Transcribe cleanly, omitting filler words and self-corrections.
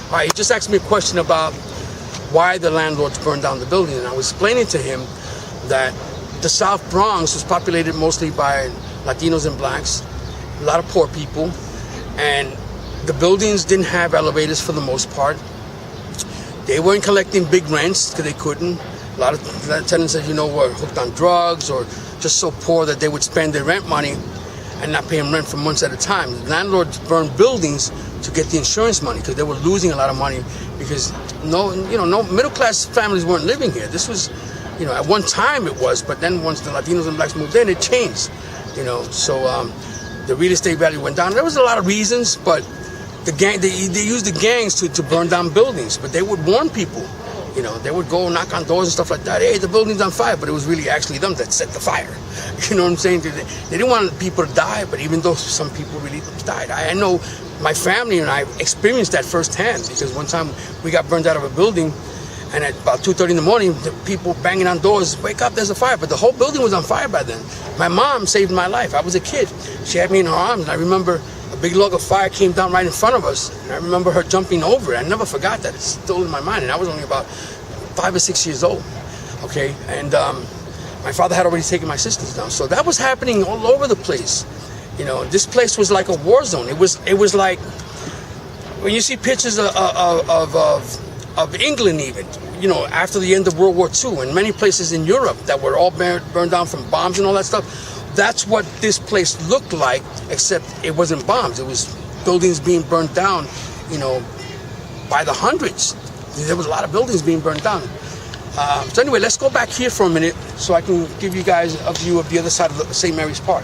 All right, he just asked me a question about why the landlords burned down the building, and I was explaining to him that the South Bronx was populated mostly by Latinos and blacks, a lot of poor people, and the buildings didn't have elevators for the most part. They weren't collecting big rents because they couldn't. A lot of tenants, as you know, were hooked on drugs or just so poor that they would spend their rent money and not pay them rent for months at a time. The landlords burned buildings to get the insurance money because they were losing a lot of money because no middle-class families weren't living here. This was, at one time it was, but then once the Latinos and blacks moved in, it changed. So the real estate value went down. There was a lot of reasons, but they used the gangs to burn down buildings, but they would warn people. They would go knock on doors and stuff like that. Hey, the building's on fire, but it was really actually them that set the fire. You know what I'm saying? They didn't want people to die, but even though some people really died, I know my family and I experienced that firsthand because one time we got burned out of a building, and at about 2:30 in the morning, the people banging on doors, wake up, there's a fire. But the whole building was on fire by then. My mom saved my life. I was a kid. She had me in her arms, and I remember a big log of fire came down right in front of us, and I remember her jumping over it. I never forgot that. It's still in my mind, and I was only about 5 or 6 years old, okay? And my father had already taken my sisters down. So that was happening all over the place. This place was like a war zone. It was like, when you see pictures of England even, after the end of World War II, and many places in Europe that were all burned down from bombs and all that stuff, that's what this place looked like, except it wasn't bombs. It was buildings being burned down, by the hundreds. There was a lot of buildings being burned down. So anyway, let's go back here for a minute so I can give you guys a view of the other side of St. Mary's Park.